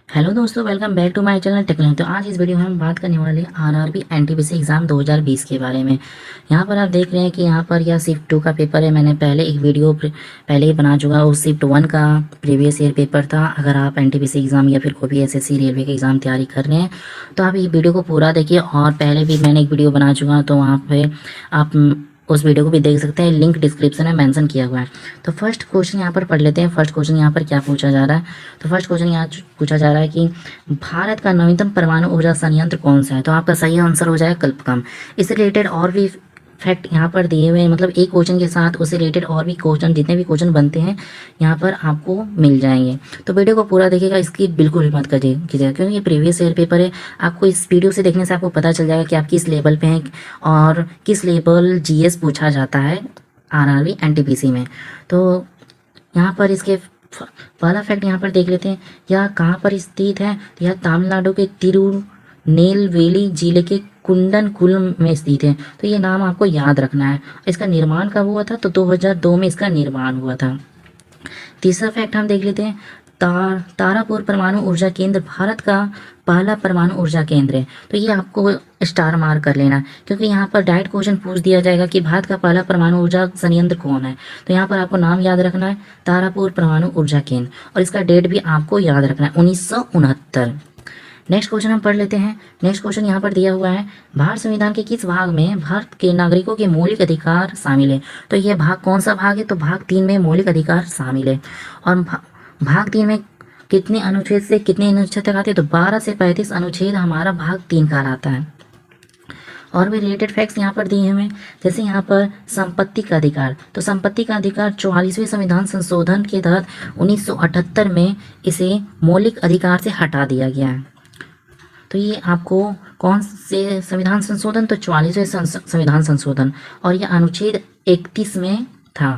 Hello दोस्तों, welcome back to my channel technology. तो आज इस वीडियो में हम बात करने वाले हैं आरआरबी एनटीपीसी एग्ज़ाम 2020 के बारे में। यहाँ पर आप देख रहे हैं कि यहाँ पर यह शिफ्ट 2 का पेपर है। मैंने पहले एक वीडियो पहले ही बना चुका हूँ। शिफ्ट 1 का प्रीवियस ईयर पेपर था। अगर आप एनटीपीसी एग्ज़ाम या फिर कोई भी एसएससी रेलवे के एग्ज़ाम तैयारी कर रहे हैं तो आप ये वीडियो को पूरा देखिए। और पहले भी मैंने एक वीडियो बना चुका हूँ, तो वहाँ पर आप उस वीडियो को भी देख सकते हैं। लिंक डिस्क्रिप्शन में मेंशन किया हुआ है। तो फर्स्ट क्वेश्चन यहाँ पर पढ़ लेते हैं। फर्स्ट क्वेश्चन यहाँ पर क्या पूछा जा रहा है। तो फर्स्ट क्वेश्चन यहाँ पूछा जा रहा है कि भारत का नवीनतम परमाणु ऊर्जा संयंत्र कौन सा है। तो आपका सही आंसर हो जाएगा कल्पकम। इससे रिलेटेड और भी फैक्ट यहाँ पर दिए हुए हैं, मतलब एक क्वेश्चन के साथ उससे रिलेटेड और भी क्वेश्चन, जितने भी क्वेश्चन बनते हैं यहाँ पर आपको मिल जाएंगे। तो वीडियो को पूरा देखिएगा, इसकी बिल्कुल भी मत कीजिएगा, क्योंकि ये प्रीवियस ईयर पेपर है। आपको इस वीडियो से देखने से आपको पता चल जाएगा कि आप किस लेवल पे हैं और किस लेवल जीएस पूछा जाता है आरआरबी एनटीपीसी में। तो यहाँ पर इसके पहला फैक्ट यहाँ पर देख लेते हैं। यह कहाँ पर स्थित है। तो यह तमिलनाडु के तिरुनेलवेली जिले के कुंडनकुलम में स्थित है। तो ये नाम आपको याद रखना है। इसका निर्माण कब हुआ था। तो 2002 में इसका निर्माण हुआ था। तीसरा फैक्ट हम देख लेते हैं। तारापुर परमाणु ऊर्जा केंद्र भारत का पहला परमाणु ऊर्जा केंद्र है। तो ये आपको स्टार मार्क कर लेना, क्योंकि यहाँ पर डायरेक्ट क्वेश्चन पूछ दिया जाएगा कि भारत का पहला परमाणु ऊर्जा संयंत्र कौन है। तो यहाँ पर आपको नाम याद रखना है, तारापुर परमाणु ऊर्जा केंद्र, और इसका डेट भी आपको याद रखना है, 1969। नेक्स्ट क्वेश्चन हम पढ़ लेते हैं। नेक्स्ट क्वेश्चन यहाँ पर दिया हुआ है, भारत संविधान के किस भाग में भारत के नागरिकों के मौलिक अधिकार शामिल है। तो यह भाग कौन सा भाग है। तो भाग 3 में मौलिक अधिकार शामिल है। और भाग 3 में कितने अनुच्छेद से कितने अनुच्छेद तक आते हैं। तो 12 से 35 अनुच्छेद हमारा भाग 3 कहलाता है। और भी रिलेटेड फैक्ट्स यहाँ पर दिए हुए हैं, जैसे यहाँ पर संपत्ति का अधिकार। तो संपत्ति का अधिकार 44वें संविधान संशोधन के तहत 1978 में इसे मौलिक अधिकार से हटा दिया गया है। तो ये आपको कौन से संविधान संशोधन। तो 44वें संविधान संशोधन, और यह अनुच्छेद 31 में था,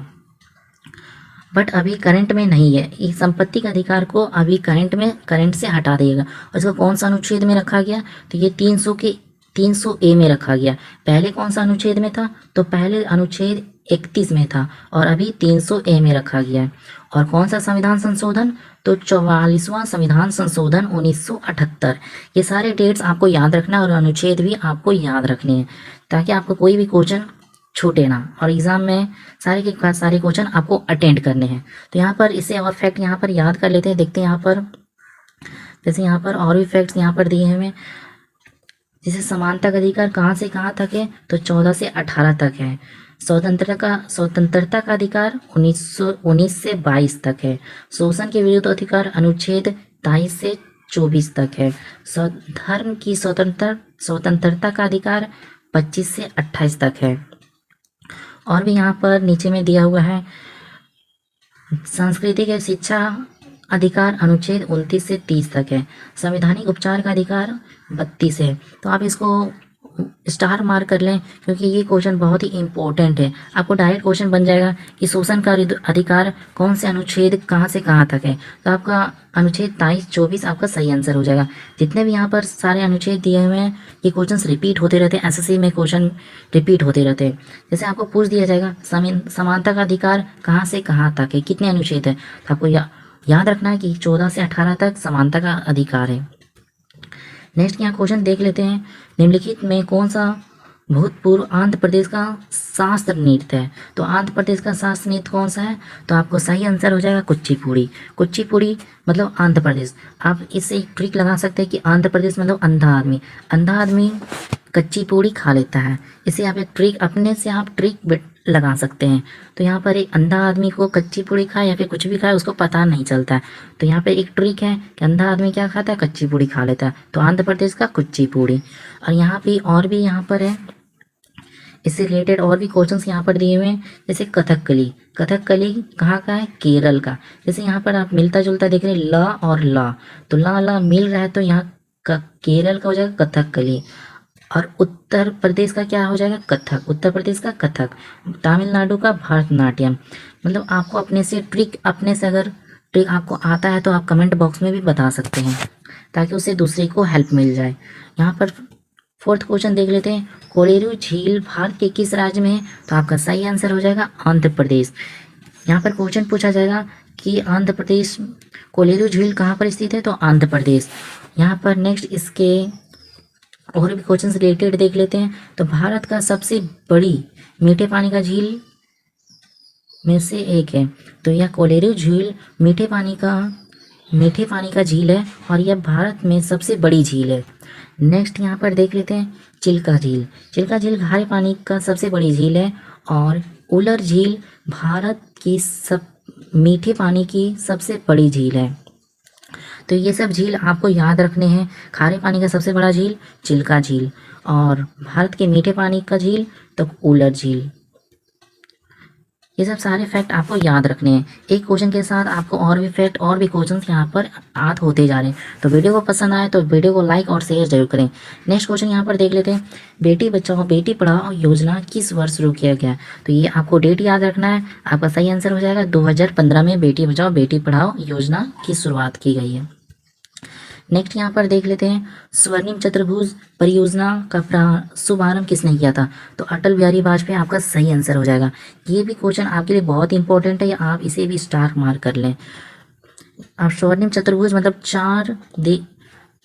बट अभी करंट में नहीं है। इस संपत्ति का अधिकार को अभी करंट से हटा देगा। और इसको कौन सा अनुच्छेद में रखा गया। तो ये 300 ए में रखा गया। पहले कौन सा अनुच्छेद में था। तो पहले अनुच्छेद 31 में था, और अभी 300 ए में रखा गया है। और कौन सा संविधान संशोधन। तो 44वां संविधान संशोधन 1978। ये सारे डेट्स आपको याद रखना, और अनुच्छेद भी आपको याद रखने हैं, ताकि आपको कोई भी क्वेश्चन छूटे ना, और एग्जाम में सारे के सारे क्वेश्चन आपको अटेंड करने हैं। तो यहाँ पर इसे और फैक्ट यहाँ पर याद कर लेते हैं। देखते हैं यहाँ पर, जैसे यहाँ पर और भी फैक्ट्स यहाँ पर दिए हैं हमें। जैसे समानता का अधिकार कहाँ से कहाँ तक है। तो 14 से 18 तक है। स्वतंत्रता का अधिकार 1919 से 22 तक है। शोषण के विरुद्ध अधिकार अनुच्छेद 23 से 24 तक है। धर्म की स्वतंत्रता का अधिकार 25 से 28 तक है। और भी यहाँ पर नीचे में दिया हुआ है, सांस्कृतिक एवं शिक्षा अधिकार अनुच्छेद 29 से 30 तक है। संवैधानिक उपचार का अधिकार 32 है। तो आप इसको स्टार मार्क कर लें, क्योंकि ये क्वेश्चन बहुत ही इंपॉर्टेंट है। आपको डायरेक्ट क्वेश्चन बन जाएगा कि शोषण का अधिकार कौन से अनुच्छेद कहाँ से कहाँ तक है। तो आपका अनुच्छेद 23-24 आपका सही आंसर हो जाएगा। जितने भी यहाँ पर सारे अनुच्छेद दिए हुए हैं, ये क्वेश्चन रिपीट होते रहते हैं। एसएससी में क्वेश्चन रिपीट होते रहते हैं। जैसे आपको पूछ दिया जाएगा समानता का अधिकार कहाँ से कहाँ तक है, कितने अनुच्छेद है। तो आपको याद रखना है कि 14 से 18 तक समानता का अधिकार है। नेक्स्ट यहाँ क्वेश्चन देख लेते हैं। निम्नलिखित में कौन सा भूतपूर्व आंध्र प्रदेश का शास्त्र नृत्य है। तो आंध्र प्रदेश का शास्त्र नृत्य कौन सा है। तो आपको सही आंसर हो जाएगा कुचिपुड़ी। कुचिपुड़ी मतलब आंध्र प्रदेश। आप इससे एक ट्रिक लगा सकते हैं कि आंध्र प्रदेश मतलब अंधा आदमी। अंधा आदमी कच्ची पूड़ी खा लेता है। इसे आप एक ट्रिक अपने से आप ट्रिक लगा सकते हैं। तो यहाँ पर एक अंधा आदमी को कच्ची पूड़ी खाए या फिर कुछ भी खाए उसको पता नहीं चलता है। तो यहाँ पे एक ट्रिक है कि अंधा आदमी क्या खाता है, कच्ची पूड़ी खा लेता है। तो आंध्र प्रदेश का कुच्ची पूड़ी। और यहाँ पे और भी यहाँ पर है, इससे रिलेटेड और भी क्वेश्चंस यहाँ पर दिए हुए हैं। जैसे कथकली। कथकली कहाँ का है, केरल का। जैसे यहाँ पर आप मिलता जुलता देख रहे हैं, ल और ला। तो ला मिल रहा है, तो यहाँ केरल का हो जाएगा कथकली। और उत्तर प्रदेश का क्या हो जाएगा, कथक। उत्तर प्रदेश का कथक। तमिलनाडु का भरतनाट्यम। मतलब आपको अपने से ट्रिक, अपने से अगर ट्रिक आपको आता है तो आप कमेंट बॉक्स में भी बता सकते हैं, ताकि उससे दूसरे को हेल्प मिल जाए। यहाँ पर फोर्थ क्वेश्चन देख लेते हैं। कोलेरू झील भारत के किस राज्य में है। तो आपका सही आंसर हो जाएगा आंध्र प्रदेश। यहाँ पर क्वेश्चन पूछा जाएगा कि आंध्र प्रदेश कोलेरू झील कहाँ पर स्थित है, तो आंध्र प्रदेश। यहाँ पर नेक्स्ट इसके और भी क्वेश्चन रिलेटेड देख लेते हैं। तो भारत का सबसे बड़ी मीठे पानी का झील में से एक है। तो यह कोलेरू झील मीठे पानी का झील है और यह भारत में सबसे बड़ी झील है। नेक्स्ट यहाँ पर देख लेते हैं चिल्का झील। चिल्का झील खारे पानी का सबसे बड़ी झील है और उलर झील भारत की सब मीठे पानी की सबसे बड़ी झील है। तो ये सब झील आपको याद रखने हैं। खारे पानी का सबसे बड़ा झील चिल्का झील और भारत के मीठे पानी का झील तो उलर झील। ये सब सारे फैक्ट आपको याद रखने हैं। एक क्वेश्चन के साथ आपको और भी फैक्ट और भी क्वेश्चंस यहाँ पर याद होते जा रहे हैं। तो वीडियो को पसंद आए तो वीडियो को लाइक और शेयर जरूर करें। नेक्स्ट क्वेश्चन यहाँ पर देख लेते हैं। बेटी बचाओ बेटी पढ़ाओ योजना किस वर्ष शुरू किया गया? तो ये आपको डेट याद रखना है। आपका सही आंसर हो जाएगा 2015 में बेटी बचाओ बेटी पढ़ाओ योजना की शुरुआत की गई है। नेक्स्ट यहाँ पर देख लेते हैं स्वर्णिम चतुर्भुज परियोजना का शुभारंभ किसने किया था? तो अटल बिहारी वाजपेयी आपका सही आंसर हो जाएगा। ये भी क्वेश्चन आपके लिए बहुत इंपॉर्टेंट है, या आप इसे भी स्टार मार्क कर लें। आप स्वर्णिम चतुर्भुज मतलब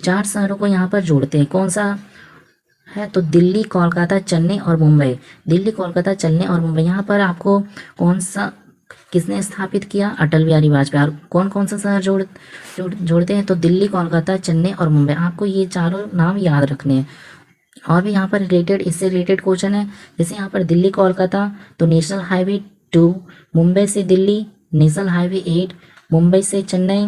चार शहरों को यहाँ पर जोड़ते हैं। कौन सा है? तो दिल्ली, कोलकाता, चेन्नई और मुंबई। दिल्ली, कोलकाता, चेन्नई और मुंबई। यहाँ पर आपको कौन सा किसने स्थापित किया? अटल बिहारी वाजपेयी। और कौन कौन सा शहर जोड़ते हैं? तो दिल्ली, कोलकाता, चेन्नई और मुंबई। आपको ये चारों नाम याद रखने हैं। और भी यहाँ पर इससे रिलेटेड क्वेश्चन है। जैसे यहाँ पर दिल्ली कोलकाता तो नेशनल हाईवे 2, मुंबई से दिल्ली नेशनल हाईवे 8, मुंबई से चेन्नई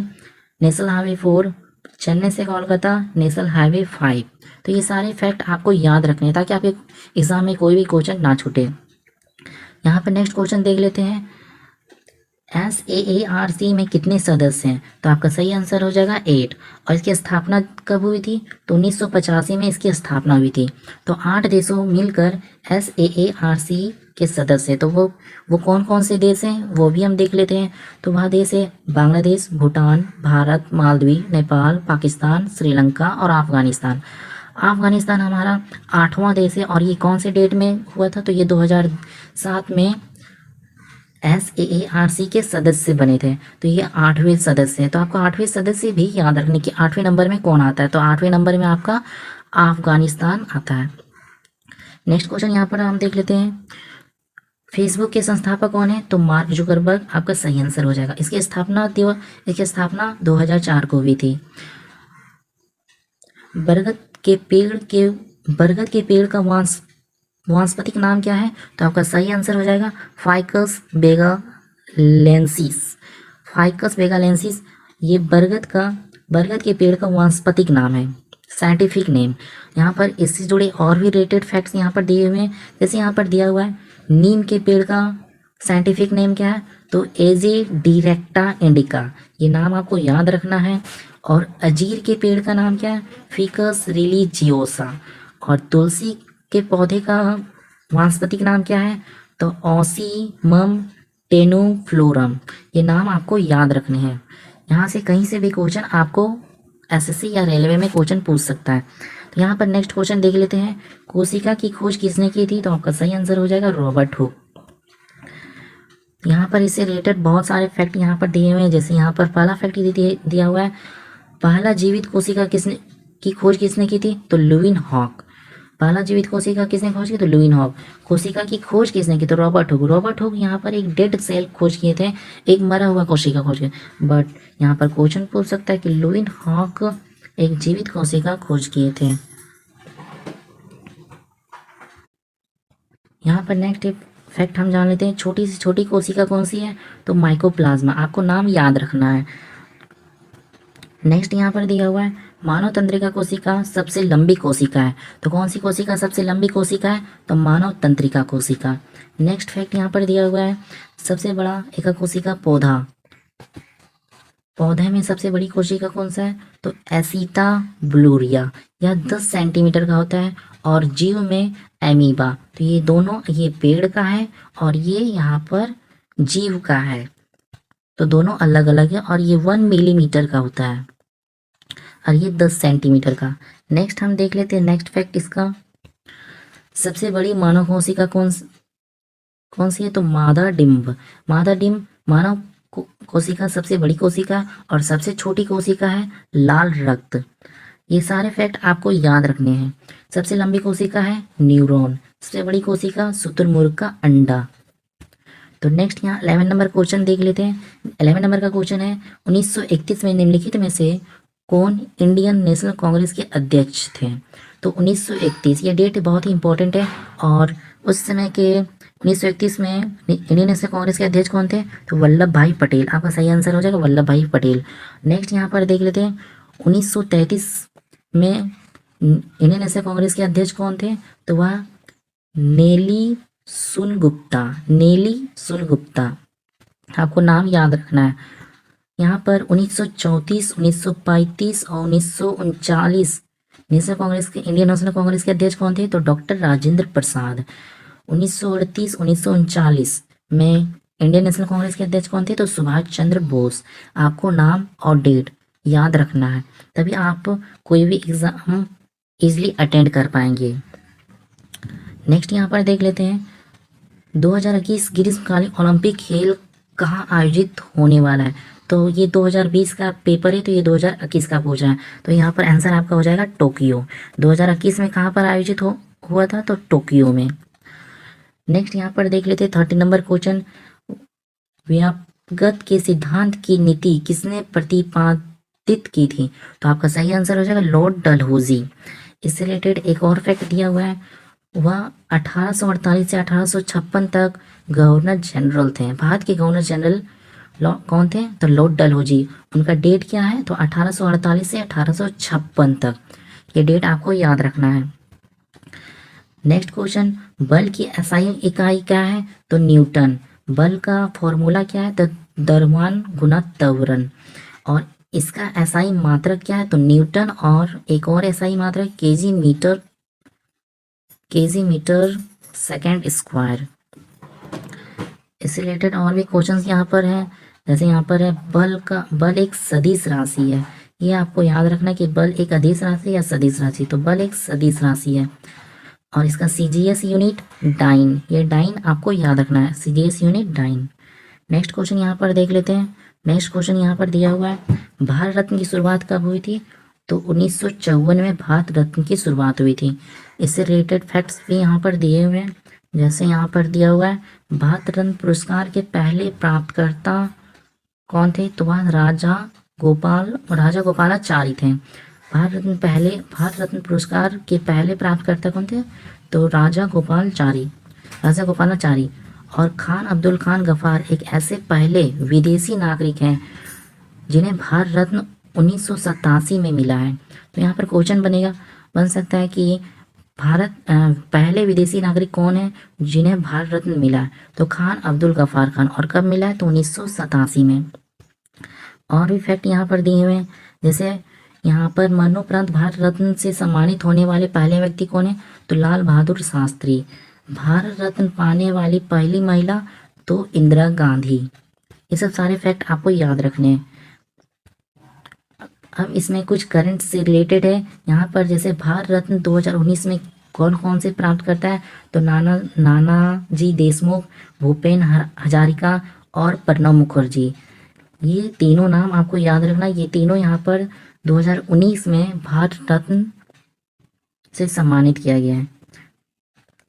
नेशनल हाईवे 4, चेन्नई से कोलकाता नेशनल हाईवे 5। तो ये सारे फैक्ट आपको याद रखने हैं ताकि आपके एग्जाम में कोई भी क्वेश्चन ना छूटे। यहाँ पर नेक्स्ट क्वेश्चन देख लेते हैं। SAARC में कितने सदस्य हैं? तो आपका सही आंसर हो जाएगा 8। और इसकी स्थापना कब हुई थी? तो 1985 में इसकी स्थापना हुई थी। तो 8 देशों मिलकर SAARC के सदस्य। तो वो कौन कौन से देश हैं वो भी हम देख लेते हैं। तो वह देश है बांग्लादेश, भूटान, भारत, मालदीव, नेपाल, पाकिस्तान, श्रीलंका और अफगानिस्तान। अफगानिस्तान हमारा 8वां देश है और ये कौन से डेट में हुआ था? तो ये 2007 में SAARC के सदस्य बने थे। तो ये 8वें सदस्य हैं। तो आपको 8वें सदस्य भी याद रखने की 8वें नंबर में कौन आता है? तो 8वें नंबर में आपका अफगानिस्तान आता है। नेक्स्ट क्वेश्चन यहाँ पर हम देख लेते हैं। फेसबुक के संस्थापक कौन है? तो मार्क जुकरबर्ग आपका सही आंसर हो जाएगा। इसकी स्थापना 2004 को हुई थी। बरगद के पेड़ का वानस्पतिक नाम क्या है? तो आपका सही आंसर हो जाएगा फाइकस बेगालेंसिस। फाइकस बेगालेंसिस ये बरगद के पेड़ का वानस्पतिक नाम है, साइंटिफिक नेम। यहाँ पर इससे जुड़े और भी रिलेटेड फैक्ट्स यहाँ पर दिए हुए हैं। जैसे यहाँ पर दिया हुआ है नीम के पेड़ का साइंटिफिक नेम क्या है? तो एजे डिरेक्टा इंडिका। ये नाम आपको याद रखना है। और अंजीर के पेड़ का नाम क्या है? Ficus religiosa. और तुलसी के पौधे का वानस्पतिक नाम क्या है? तो ऑसीमम टेनुफ्लोरम। ये नाम आपको याद रखने हैं। यहाँ से कहीं से भी क्वेश्चन आपको SSC या रेलवे में क्वेश्चन पूछ सकता है। तो यहाँ पर नेक्स्ट क्वेश्चन देख लेते हैं। कोशिका की खोज किसने की थी? तो आपका सही आंसर हो जाएगा रॉबर्ट हुक। यहाँ पर इससे रिलेटेड बहुत सारे फैक्ट यहाँ पर दिए हुए हैं। जैसे यहाँ पर पहला फैक्ट दिया हुआ है, पहला जीवित कोशिका की खोज किसने की थी? तो लुईन हॉक। पहला जीवित कोशिका किसने खोज की? तो लुईन हॉक। कोशिका की खोज किसने की? तो रॉबर्ट हुक। रॉबर्ट हुक यहाँ पर एक डेड सेल खोज किए थे, एक मरा हुआ कोशिका खोज किए। बट यहाँ पर क्वेश्चन पूछ सकता है कि लुईन हॉक एक जीवित कोशिका खोज किए थे। यहाँ पर नेक्स्ट फैक्ट हम जान लेते हैं। छोटी से छोटी कोशिका कौन सी है? तो माइकोप्लाज्मा। आपको नाम याद रखना है। नेक्स्ट यहाँ पर दिया हुआ है मानव तंत्रिका कोशिका सबसे लंबी कोशिका है। तो कौन सी कोशिका सबसे लंबी कोशिका है? तो मानव तंत्रिका कोशिका। नेक्स्ट फैक्ट यहाँ पर दिया हुआ है सबसे बड़ा एका कोशिका पौधे में सबसे बड़ी कोशिका कौन सा है? तो एसिटा ब्लूरिया। यह 10 सेंटीमीटर का होता है। और जीव में एमीबा। तो ये दोनों, ये पेड़ का है और ये यहाँ पर जीव का है। तो दोनों अलग अलग है और ये 1 मिलीमीटर का होता है और ये 10 सेंटीमीटर का। नेक्स्ट हम देख लेते हैं नेक्स्ट फैक्ट इसका। सबसे बड़ी मानव कोशिका कौन सी है? तो मादा डिम्ब। मादा डिम्ब मानव कोशिका सबसे बड़ी कोशिका और सबसे छोटी कोशिका है लाल रक्त। ये सारे फैक्ट आपको याद रखने हैं। सबसे लंबी कोशिका है न्यूरॉन, सबसे बड़ी कोशिका शुतुरमुर्ग का अंडा। तो नेक्स्ट यहाँ 11 नंबर क्वेश्चन देख लेते हैं। 11 नंबर का क्वेश्चन है 1931 में निम्नलिखित में से कौन इंडियन नेशनल कांग्रेस के अध्यक्ष थे। तो 1931 ये डेट बहुत ही इंपॉर्टेंट है। और उस समय के 1931 में इंडियन नेशनल कांग्रेस के अध्यक्ष कौन थे, तो वल्लभ भाई पटेल। आपका सही आंसर हो जाएगा वल्लभ भाई पटेल। नेक्स्ट यहाँ पर देख लेते हैं 1933 में इंडियन नेशनल कांग्रेस के अध्यक्ष कौन थे, तो वह नेली सुनगुप्ता। नेली सुनगुप्ता, आपको नाम याद रखना है। यहाँ पर 1934, 1935 और 1939 नेशनल कांग्रेस के इंडियन नेशनल कांग्रेस के अध्यक्ष कौन थे, तो डॉक्टर राजेंद्र प्रसाद। 1938, 1939 में इंडियन नेशनल कांग्रेस के अध्यक्ष कौन थे, तो सुभाष चंद्र बोस। आपको नाम और डेट याद रखना है, तभी आप कोई भी एग्जाम इजीली अटेंड कर पाएंगे। नेक्स्ट यहाँ पर देख लेते हैं 2021 ग्रीष्मकालीन ओलंपिक खेल कहाँ आयोजित होने वाला है। तो ये 2020 का पेपर है, तो ये 2021 का पूछा है। तो यहाँ पर आंसर आपका हो जाएगा टोक्यो। 2021 में कहाँ पर आयोजित हुआ था, तो टोक्यो में। नेक्स्ट यहाँ पर देख लेते हैं 30 नंबर क्वेश्चन। व्यापगत के सिद्धांत की नीति किसने प्रतिपादित की थी। तो आपका सही आंसर हो जाएगा लॉर्ड डलहौजी। इससे रिलेटेड एक और फैक्ट दिया हुआ है, वह 1848 से 1856 तक गवर्नर जनरल थे। भारत के गवर्नर जनरल कौन थे, तो लॉर्ड डलहौजी। उनका डेट क्या है, तो 1848 से 1856 तक। ये डेट आपको याद रखना है। नेक्स्ट क्वेश्चन, बल की एसआई इकाई क्या है, तो न्यूटन। बल का फॉर्मूला क्या है, तो द्रव्यमान गुना त्वरण। और इसका एसआई मात्रक क्या है, तो न्यूटन। और एक और एसआई मात्रक केजी मीटर सेकेंड स्क्वायर। इससे रिलेटेड और भी क्वेश्चंस यहाँ पर हैं, जैसे यहाँ पर है बल एक सदिश राशि है। ये आपको याद रखना है कि बल एक अदिश राशि या सदिश राशि। तो बल एक सदिश राशि है और इसका सीजीएस यूनिट डाइन। ये डाइन आपको याद रखना है, CGS unit dyne. Next question यहाँ पर देख लेते हैं। नेक्स्ट क्वेश्चन यहाँ पर दिया हुआ है, भारत रत्न की शुरुआत कब हुई थी, तो 1954 में भारत रत्न की शुरुआत हुई थी। इससे रिलेटेड फैक्ट्स भी यहाँ पर दिए हुए हैं, जैसे यहाँ पर दिया हुआ है भारत रत्न पुरस्कार के पहले प्राप्तकर्ता कौन थे, तो वह राजा गोपालाचारी थे। भारत रत्न पुरस्कार के पहले प्राप्तकर्ता कौन थे, तो राजा गोपालाचारी। और खान अब्दुल खान गफ्फार एक ऐसे पहले विदेशी नागरिक हैं जिन्हें भारत रत्न 1987 में मिला है। तो यहाँ पर क्वेश्चन बन सकता है कि पहले विदेशी नागरिक कौन है जिन्हें भारत रत्न मिला है, तो खान अब्दुल गफ्फार खान। और कब मिला है, तो 1987 में। और भी फैक्ट यहाँ पर दिए हुए हैं, जैसे यहाँ पर मरणोपरांत भारत रत्न से सम्मानित होने वाले पहले व्यक्ति कौन है, तो लाल बहादुर शास्त्री। भारत रत्न पाने वाली पहली महिला, तो इंदिरा गांधी। ये सब सारे फैक्ट आपको याद रखने हैं। अब इसमें कुछ करंट से रिलेटेड है। यहाँ पर जैसे भारत रत्न 2019 में कौन कौन से प्राप्त करता है, तो नानाजी देशमुख, भूपेन हजारिका और प्रणब मुखर्जी। ये तीनों नाम आपको याद रखना। ये तीनों यहाँ पर 2019 में भारत रत्न से सम्मानित किया गया है।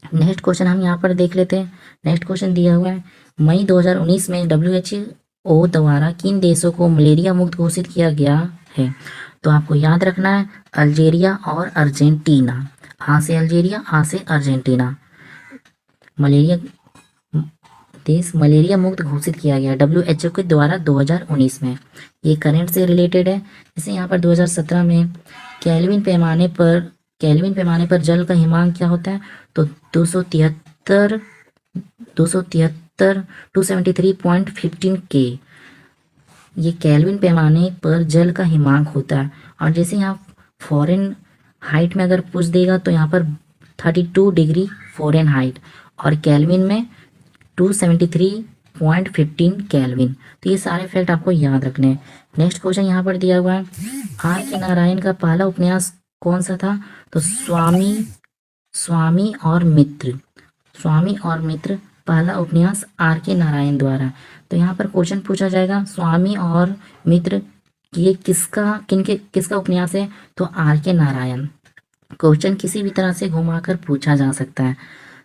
नेक्स्ट क्वेश्चन हम यहाँ पर देख लेते हैं। नेक्स्ट क्वेश्चन दिया हुआ है, मई 2019 में WHO द्वारा किन देशों को मलेरिया मुक्त घोषित किया गया है। तो आपको याद रखना है अल्जीरिया और अर्जेंटीना। आ से अल्जीरिया, आ से अर्जेंटीना। देश मलेरिया मुक्त घोषित किया गया WHO के द्वारा 2019 में। ये करंट से रिलेटेड है। जैसे यहाँ पर 2017 में केल्विन पैमाने पर जल का हिमांक क्या होता है, तो 273.15 K। ये केल्विन पैमाने पर जल का हिमांक होता है। और जैसे यहाँ फॉरेन हाइट में अगर पूछ देगा तो यहाँ पर 32 डिग्री फॉरेन हाइट और केल्विन में 273.15 केल्विन। तो ये सारे फैक्ट आपको याद रखने हैं। नेक्स्ट क्वेश्चन यहाँ पर दिया हुआ है, R.K. नारायण का पहला उपन्यास कौन सा था, तो स्वामी और मित्र पहला उपन्यास आर के नारायण द्वारा। तो यहाँ पर क्वेश्चन पूछा जाएगा स्वामी और मित्र, ये किसका उपन्यास है? तो आर के नारायण। क्वेश्चन किसी भी तरह से घुमाकर पूछा जा सकता है।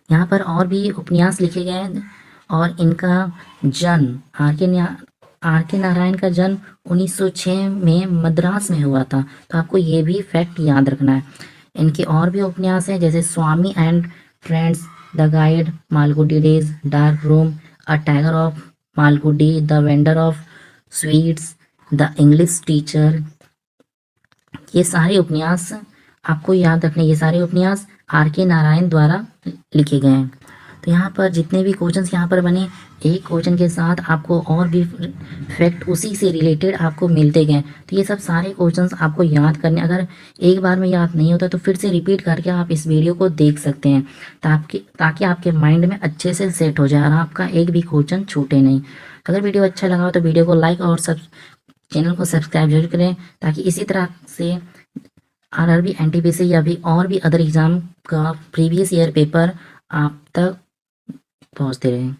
यहाँ पर और भी उपन्यास लिखे गए हैं और इनका जन्म आर के नारायण का जन्म 1906 में मद्रास में हुआ था। तो आपको ये भी फैक्ट याद रखना है। इनके और भी उपन्यास हैं जैसे Swami and friends, the guide, Malgudi days, dark room, a tiger of Malgudi, the vendor of sweets, the English teacher. ये सारे उपन्यास आपको याद रखने, ये सारे उपन्यास आर के नारायण द्वारा लिखे गए हैं। तो यहाँ पर जितने भी क्वेश्चंस यहाँ पर बने, एक क्वेश्चन के साथ आपको और भी फैक्ट उसी से रिलेटेड आपको मिलते गए। तो ये सब सारे क्वेश्चंस आपको याद करने, अगर एक बार में याद नहीं होता तो फिर से रिपीट करके आप इस वीडियो को देख सकते हैं ताकि आपके माइंड में अच्छे से सेट हो जाए और आपका एक भी क्वेश्चन छूटे नहीं। अगर वीडियो अच्छा लगा हो तो वीडियो को लाइक और चैनल को सब्सक्राइब जरूर करें ताकि इसी तरह से आरआरबी एनटीपीसी या भी और भी अदर एग्जाम का प्रीवियस ईयर पेपर आप तक पहुंचते रहें।